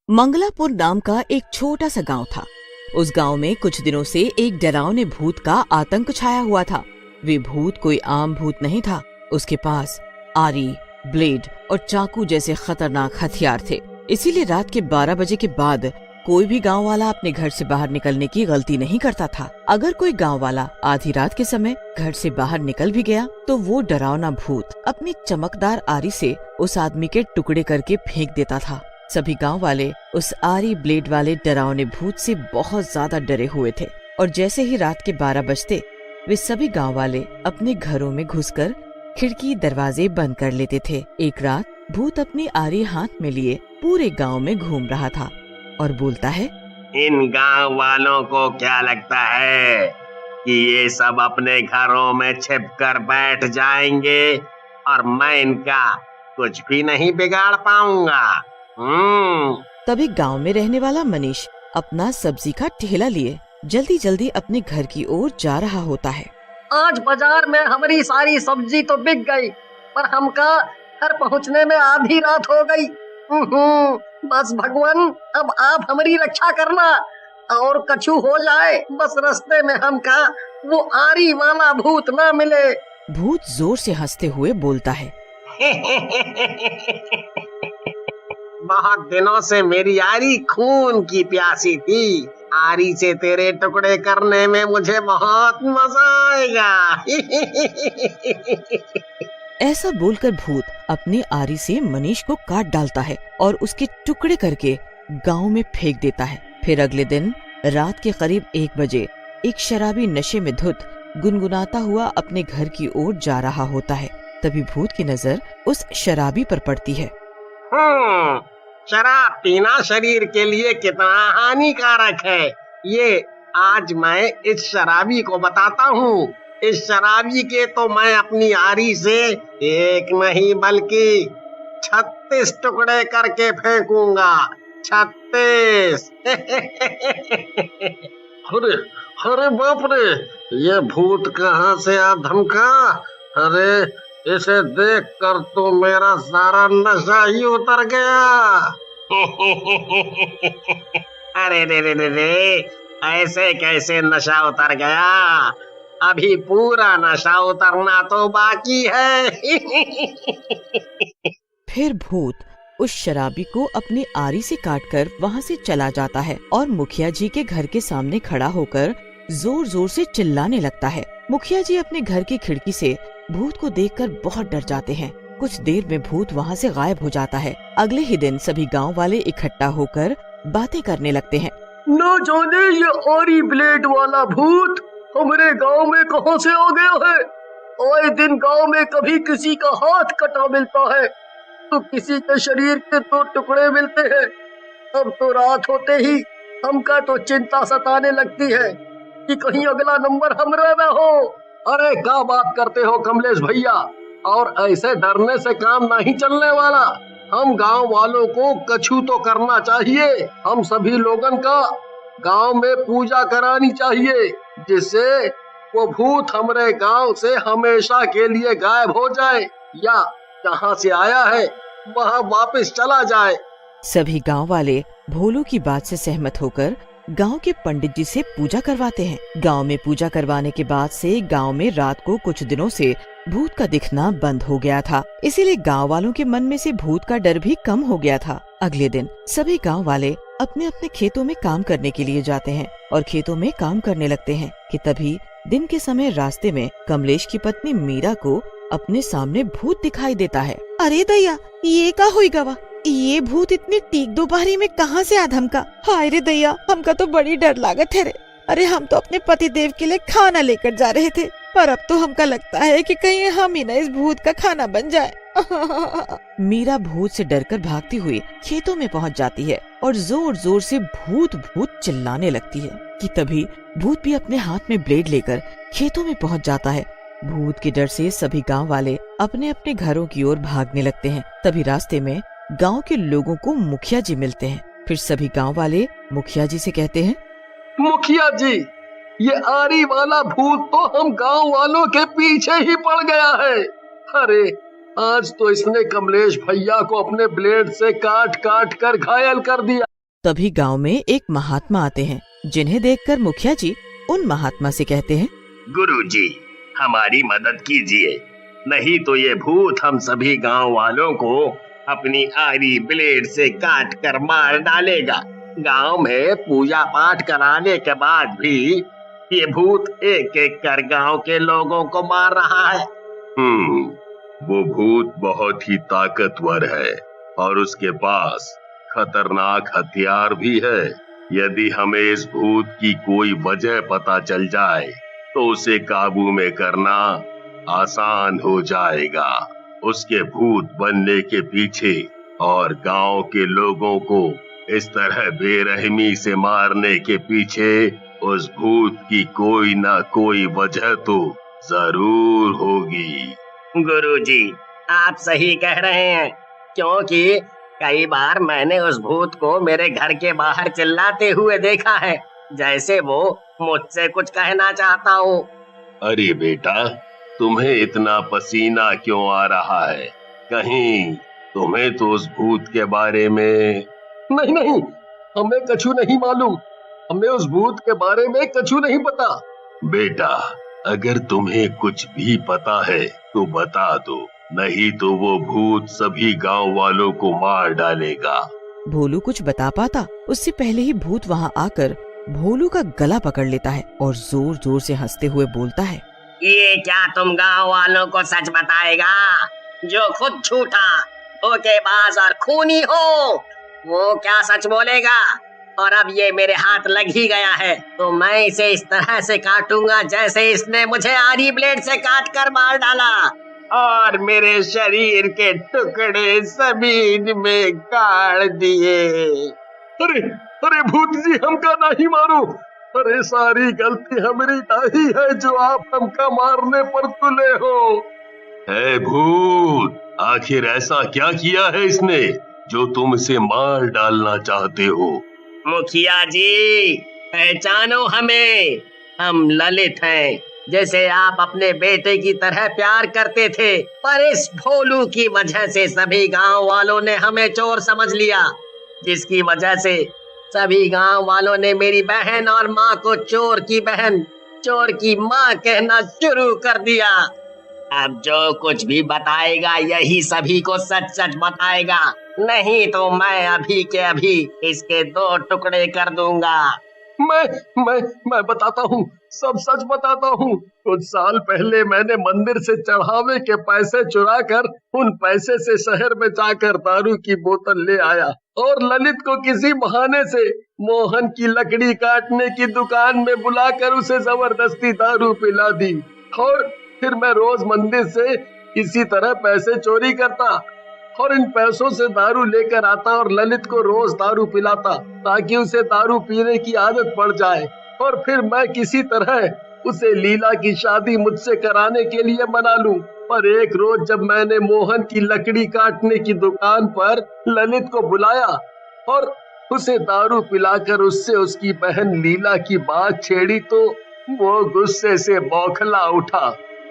मंगलापुर नाम का एक छोटा सा गांव था। उस गांव में कुछ दिनों से एक डरावने भूत का आतंक छाया हुआ था। वे भूत कोई आम भूत नहीं था। उसके पास आरी, ब्लेड और चाकू जैसे खतरनाक हथियार थे। इसीलिए रात के 12 बजे के बाद कोई भी गांव वाला अपने घर से बाहर निकलने की गलती नहीं करता था। अगर कोई गांव वाला आधी रात के समय घर से बाहर निकल भी गया तो वो डरावना भूत अपनी चमकदार आरी से उस आदमी के टुकड़े करके फेंक देता था। सभी गांव वाले उस आरी ब्लेड वाले डरावने भूत से बहुत ज्यादा डरे हुए थे और जैसे ही रात के 12 बजते वे सभी गांव वाले अपने घरों में घुसकर खिड़की दरवाजे बंद कर लेते थे। एक रात भूत अपनी आरी हाथ में लिए पूरे गांव में घूम रहा था और बोलता है, इन गांव वालों को क्या लगता है कि ये सब अपने घरों में छिपकर बैठ जाएंगे और मैं इनका कुछ भी नहीं बिगाड़ पाऊंगा। तभी गांव में रहने वाला मनीष अपना सब्जी का ठेला लिए जल्दी जल्दी अपने घर की ओर जा रहा होता है। आज बाजार में हमारी सारी सब्जी तो बिक गई, पर हमका घर पहुंचने में आधी रात हो गई। बस भगवान, अब आप हमारी रक्षा करना और कछु हो जाए बस रास्ते में हमका वो आरी वाला भूत ना मिले। भूत जोर से हंसते हुए बोलता है, बहुत दिनों से मेरी आरी खून की प्यासी थी। आरी से तेरे टुकड़े करने में मुझे बहुत मजा आएगा। ऐसा बोलकर भूत अपनी आरी से मनीष को काट डालता है और उसके टुकड़े करके गांव में फेंक देता है। फिर अगले दिन रात के करीब 1 बजे एक शराबी नशे में धुत गुनगुनाता हुआ अपने घर की ओर जा रहा होता है। तभी भूत की नजर उस शराबी पर पड़ती है। शराब पीना शरीर के लिए कितना हानिकारक है, ये आज मैं इस शराबी को बताता हूँ। इस शराबी के तो मैं अपनी आरी से एक नहीं बल्कि 36 टुकड़े करके फेंकूंगा। 36। अरे अरे बाप रे, ये भूत कहाँ से आ धमका। अरे इसे देख कर तो मेरा सारा नशा ही उतर गया। अरे रे रे रे रे, ऐसे कैसे नशा उतर गया? अभी पूरा नशा उतरना तो बाकी है। फिर भूत उस शराबी को अपनी आरी से काटकर वहाँ से चला जाता है और मुखिया जी के घर के सामने खड़ा होकर जोर जोर से चिल्लाने लगता है। मुखिया जी अपने घर की खिड़की से भूत को देखकर बहुत डर जाते हैं। कुछ देर में भूत वहाँ से गायब हो जाता है। अगले ही दिन सभी गांव वाले इकट्ठा होकर बातें करने लगते हैं। न जाने ये आरी ब्लेड वाला भूत हमारे गांव में कहां से आ गया है। आए दिन गांव में कभी किसी का हाथ कटा मिलता है तो किसी के शरीर के 2 टुकड़े मिलते हैं। अब तो रात होते ही हमका तो चिंता सताने लगती है कि कहीं अगला नंबर हमरा ना हो। अरे क्या बात करते हो कमलेश भैया, और ऐसे डरने से काम नहीं चलने वाला। हम गांव वालों को कछु तो करना चाहिए। हम सभी लोगन का गांव में पूजा करानी चाहिए जिससे वो भूत हमारे गांव से हमेशा के लिए गायब हो जाए या जहाँ से आया है वहाँ वापस चला जाए। सभी गांव वाले भोलू की बात से सहमत होकर गांव के पंडित जी से पूजा करवाते हैं। गांव में पूजा करवाने के बाद से गांव में रात को कुछ दिनों से भूत का दिखना बंद हो गया था। इसीलिए गांव वालों के मन में से भूत का डर भी कम हो गया था। अगले दिन सभी गांव वाले अपने अपने खेतों में काम करने के लिए जाते हैं और खेतों में काम करने लगते हैं कि तभी दिन के समय रास्ते में कमलेश की पत्नी मीरा को अपने सामने भूत दिखाई देता है। अरे दैया, ये का हुई गवा, ये भूत इतनी टीक दोपहरी में कहाँ से आ धमका। हाय रे दैया, हमका तो बड़ी डर लागत है रे। अरे हम तो अपने पति देव के लिए खाना लेकर जा रहे थे, पर अब तो हमका लगता है कि कहीं हम ही ना इस भूत का खाना बन जाए। मीरा भूत से डरकर भागती हुई खेतों में पहुंच जाती है और जोर जोर से भूत भूत चिल्लाने लगती है कि तभी भूत भी अपने हाथ में ब्लेड लेकर खेतों में पहुंच जाता है। भूत के डर से सभी गांव वाले अपने अपने घरों की ओर भागने लगते हैं। तभी रास्ते में गांव के लोगों को मुखिया जी मिलते हैं। फिर सभी गांव वाले मुखिया जी से कहते हैं, मुखिया जी, ये आरी वाला भूत तो हम गांव वालों के पीछे ही पड़ गया है। अरे आज तो इसने कमलेश भैया को अपने ब्लेड से काट काट कर घायल कर दिया। तभी गांव में एक महात्मा आते हैं, जिन्हें देखकर मुखिया जी उन महात्मा से कहते हैं, गुरुजी, हमारी मदद कीजिए, नहीं तो ये भूत हम सभी गांव वालों को अपनी आरी ब्लेड से काट कर मार डालेगा। गांव में पूजा पाठ कराने के बाद भी ये भूत एक एक कर गांव के लोगों को मार रहा है। वो भूत बहुत ही ताकतवर है और उसके पास खतरनाक हथियार भी है। यदि हमें इस भूत की कोई वजह पता चल जाए तो उसे काबू में करना आसान हो जाएगा। उसके भूत बनने के पीछे और गांव के लोगों को इस तरह बेरहमी से मारने के पीछे उस भूत की कोई ना कोई वजह तो जरूर होगी। गुरुजी, आप सही कह रहे हैं, क्योंकि कई बार मैंने उस भूत को मेरे घर के बाहर चिल्लाते हुए देखा है, जैसे वो मुझसे कुछ कहना चाहता हो। अरे बेटा, तुम्हें इतना पसीना क्यों आ रहा है? कहीं तुम्हें तो उस भूत के बारे में नहीं, हमें कछु नहीं मालूम। हमें उस भूत के बारे में कछु नहीं पता। बेटा, अगर तुम्हें कुछ भी पता है तो बता दो, नहीं तो वो भूत सभी गांव वालों को मार डालेगा। भोलू कुछ बता पाता उससे पहले ही भूत वहाँ आकर भोलू का गला पकड़ लेता है और जोर जोर से हंसते हुए बोलता है, ये क्या तुम गांव वालों को सच बताएगा? जो खुद झूठा, धोखेबाज और खूनी हो, वो क्या सच बोलेगा? और अब ये मेरे हाथ लग ही गया है तो मैं इसे इस तरह से काटूंगा जैसे इसने मुझे आरी ब्लेड से काट कर मार डाला, और मेरे शरीर के टुकड़े जमीन में गाड़ दिए। अरे भूत जी, हमका नहीं मारो। अरे सारी गलती हमारी नहीं है जो आप हमका मारने पर तुले हो। है भूत, आखिर ऐसा क्या किया है इसने जो तुम इसे मार डालना चाहते हो? मुखिया जी, पहचानो हमें, हम ललित हैं, जैसे आप अपने बेटे की तरह प्यार करते थे, पर इस भोलू की वजह से सभी गांव वालों ने हमें चोर समझ लिया, जिसकी वजह से सभी गांव वालों ने मेरी बहन और माँ को चोर की बहन, चोर की माँ कहना शुरू कर दिया। अब जो कुछ भी बताएगा यही सभी को सच सच बताएगा, नहीं तो मैं अभी के अभी इसके 2 टुकड़े कर दूंगा। मैं बताता हूँ, सब सच बताता हूँ। कुछ साल पहले मैंने मंदिर से चढ़ावे के पैसे चुरा कर उन पैसे से शहर में जाकर दारू की बोतल ले आया और ललित को किसी बहाने से मोहन की लकड़ी काटने की दुकान में बुलाकर उसे जबरदस्ती दारू पिला दी, और फिर मैं रोज मंदिर से इसी तरह पैसे चोरी करता और इन पैसों से दारू लेकर आता और ललित को रोज दारू पिलाता ताकि उसे दारू पीने की आदत पड़ जाए, और फिर मैं किसी तरह उसे लीला की शादी मुझसे कराने के लिए मना लूं। पर एक रोज जब मैंने मोहन की लकड़ी काटने की दुकान पर ललित को बुलाया और उसे दारू पिलाकर उससे उसकी बहन लीला की बात छेड़ी तो वो गुस्से से बौखला उठा।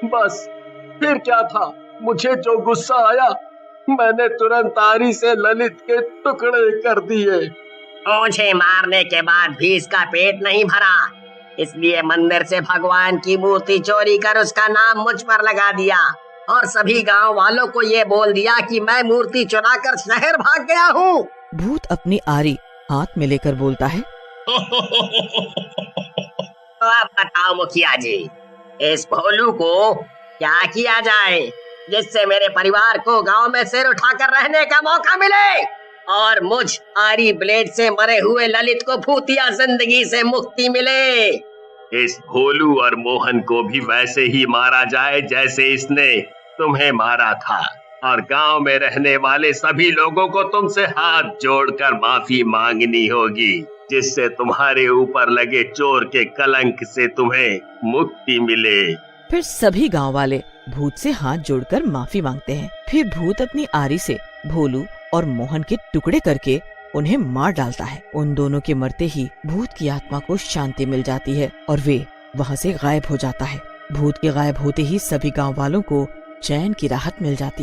बस फिर क्या था, मुझे जो गुस्सा आया मैंने तुरंत आरी से ललित के टुकड़े कर दिए। मुझे मारने के भी भी इसका पेट नहीं भरा, इसलिए मंदिर से भगवान की मूर्ति चोरी कर उसका नाम मुझ पर लगा दिया और सभी गांव वालों को ये बोल दिया कि मैं मूर्ति चुरा कर शहर भाग गया हूँ। भूत अपनी आरी हाथ में लेकर बोलता है, तो अब बताओ मुखिया जी, इस भोलू को क्या किया जाए जिससे मेरे परिवार को गांव में सिर उठाकर रहने का मौका मिले और मुझ आरी ब्लेड से मरे हुए ललित को भूतिया जिंदगी से मुक्ति मिले। इस भोलू और मोहन को भी वैसे ही मारा जाए जैसे इसने तुम्हें मारा था, और गांव में रहने वाले सभी लोगों को तुमसे हाथ जोड़कर माफी मांगनी होगी, जिससे तुम्हारे ऊपर लगे चोर के कलंक से तुम्हें मुक्ति मिले। फिर सभी गांव वाले भूत से हाथ जोड़कर माफी मांगते हैं। फिर भूत अपनी आरी से भोलू और मोहन के टुकड़े करके उन्हें मार डालता है। उन दोनों के मरते ही भूत की आत्मा को शांति मिल जाती है और वे वहाँ से गायब हो जाता है। भूत के गायब होते ही सभी गांव वालों को चैन की राहत मिल जाती है।